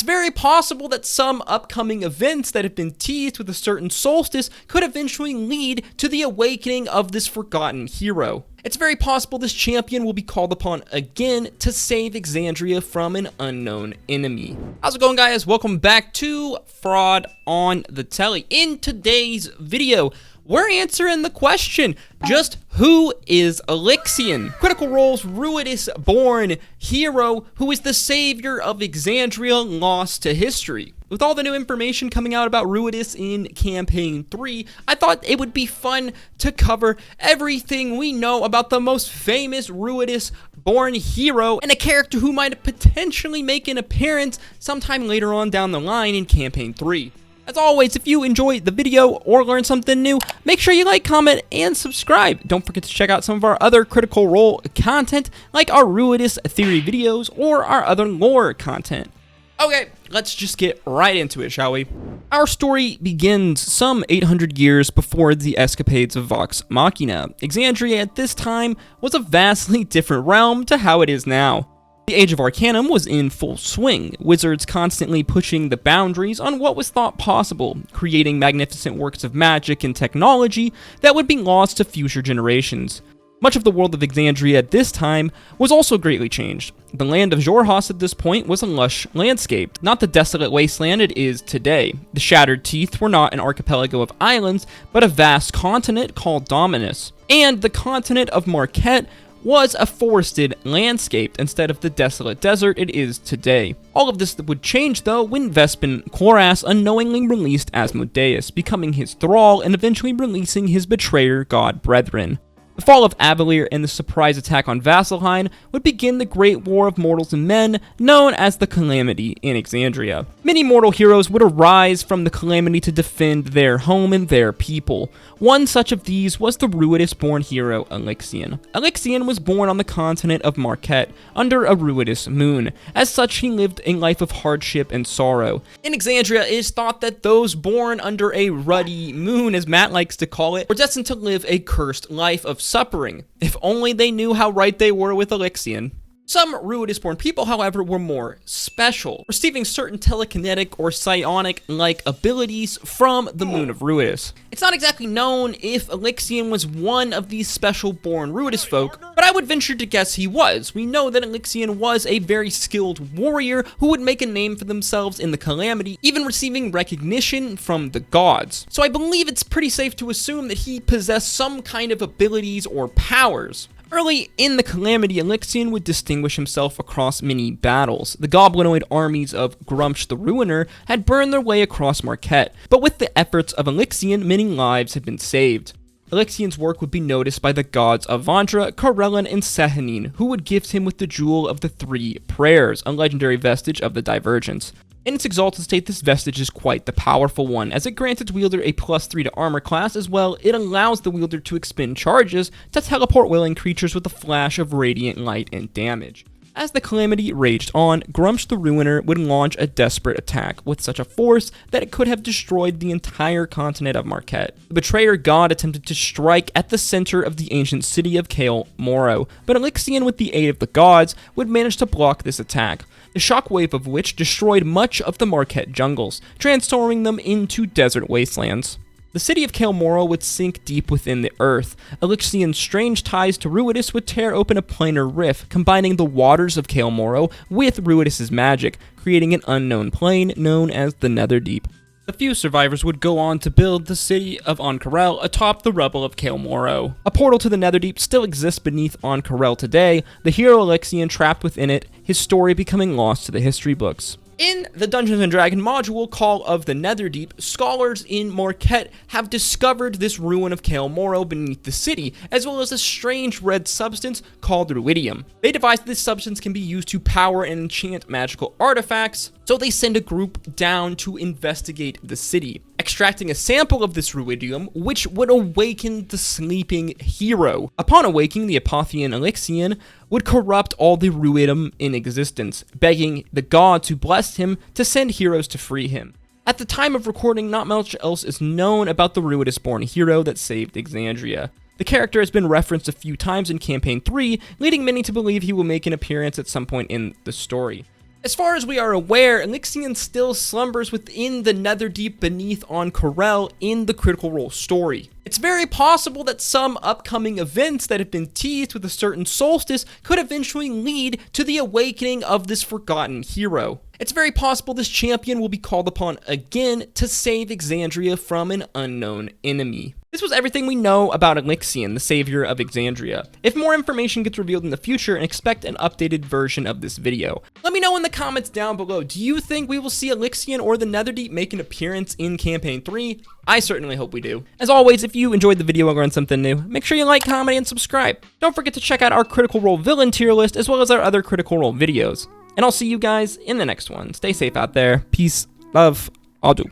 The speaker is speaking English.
very possible that some upcoming events that have been teased with a certain solstice could eventually lead to the awakening of this forgotten hero. It's very possible this champion will be called upon again to save Exandria from an unknown enemy. How's it going, guys? Welcome back to Fraud on the Telly. In today's video, we're answering the question, just who is Alyxian? Critical Role's Ruidus-born hero who is the savior of Exandria lost to history. With all the new information coming out about Ruidus in Campaign 3, I thought it would be fun to cover everything we know about the most famous Ruidus-born hero and a character who might potentially make an appearance sometime later on down the line in Campaign 3. As always, if you enjoyed the video or learned something new, make sure you like, comment, and subscribe. Don't forget to check out some of our other Critical Role content, like our Ruidus theory videos or our other lore content. Okay, let's just get right into it, shall we? Our story begins some 800 years before the escapades of Vox Machina. Exandria at this time was a vastly different realm to how it is now. The Age of Arcanum was in full swing, wizards constantly pushing the boundaries on what was thought possible, creating magnificent works of magic and technology that would be lost to future generations. Much of the world of Exandria at this time was also greatly changed. The land of Xhorhas at this point was a lush landscape, not the desolate wasteland it is today. The Shattered Teeth were not an archipelago of islands, but a vast continent called Dominus. And the continent of Marquette was a forested landscape instead of the desolate desert it is today. All of this would change though when Vespin Chloras unknowingly released Asmodeus, becoming his thrall and eventually releasing his betrayer god brethren. The fall of Avalere and the surprise attack on Vasselheim would begin the Great War of Mortals and Men, known as the Calamity in Exandria. Many mortal heroes would arise from the Calamity to defend their home and their people. One such of these was the Ruidus-born hero Alyxian. Alyxian was born on the continent of Marquette, under a Ruidus moon. As such, he lived a life of hardship and sorrow. In Exandria, it is thought that those born under a ruddy moon, as Matt likes to call it, were destined to live a cursed life of suffering. If only they knew how right they were with Alyxian. Some Ruidus-born people, however, were more special, receiving certain telekinetic or psionic-like abilities from the Moon of Ruidus. It's not exactly known if Alyxian was one of these special-born Ruidus folk, but I would venture to guess he was. We know that Alyxian was a very skilled warrior who would make a name for themselves in the Calamity, even receiving recognition from the gods. So I believe it's pretty safe to assume that he possessed some kind of abilities or powers. Early in the Calamity, Alyxian would distinguish himself across many battles. The goblinoid armies of Grumsh the Ruiner had burned their way across Marquette, but with the efforts of Alyxian, many lives had been saved. Alyxian's work would be noticed by the gods of Vandra, Corellon, and Sehanine, who would gift him with the Jewel of the Three Prayers, a legendary vestige of the Divergence. In its exalted state, this vestige is quite the powerful one, as it grants its wielder a +3 to armor class. As well, it allows the wielder to expend charges to teleport willing creatures with a flash of radiant light and damage. As the Calamity raged on, Grumsh the Ruiner would launch a desperate attack with such a force that it could have destroyed the entire continent of Marquette. The betrayer god attempted to strike at the center of the ancient city of Kael Morrow, but Alyxian, with the aid of the gods, would manage to block this attack, the shockwave of which destroyed much of the Marquette jungles, transforming them into desert wastelands. The city of Kael Morrow would sink deep within the earth. Alyxian's strange ties to Ruidus would tear open a planar rift, combining the waters of Kael Morrow with Ruidus' magic, creating an unknown plane known as the Netherdeep. The few survivors would go on to build the city of Ahn'Qirel atop the rubble of Kael Morrow. A portal to the Netherdeep still exists beneath Ahn'Qirel today, the hero Alyxian trapped within it, his story becoming lost to the history books. In the Dungeons & Dragons module Call of the Netherdeep, scholars in Marquette have discovered this ruin of Kael Morrow beneath the city, as well as a strange red substance called ruidium. They devised this substance can be used to power and enchant magical artifacts, so they send a group down to investigate the city, extracting a sample of this ruidium, which would awaken the sleeping hero. Upon awaking, the Apothian Alyxian would corrupt all the ruidium in existence, begging the god to bless him to send heroes to free him. At the time of recording, not much else is known about the Ruidus-born hero that saved Exandria. The character has been referenced a few times in Campaign 3, leading many to believe he will make an appearance at some point in the story. As far as we are aware, Alyxian still slumbers within the Netherdeep beneath on Corel in the Critical Role story. It's very possible that some upcoming events that have been teased with a certain solstice could eventually lead to the awakening of this forgotten hero. It's very possible this champion will be called upon again to save Exandria from an unknown enemy. This was everything we know about Alyxian, the savior of Exandria. If more information gets revealed in the future, and expect an updated version of this video. Let me know in the comments down below, do you think we will see Alyxian or the Netherdeep make an appearance in Campaign 3? I certainly hope we do. As always, if you enjoyed the video and learned something new, make sure you like, comment, and subscribe. Don't forget to check out our Critical Role villain tier list, as well as our other Critical Role videos. And I'll see you guys in the next one. Stay safe out there. Peace, love, adieu.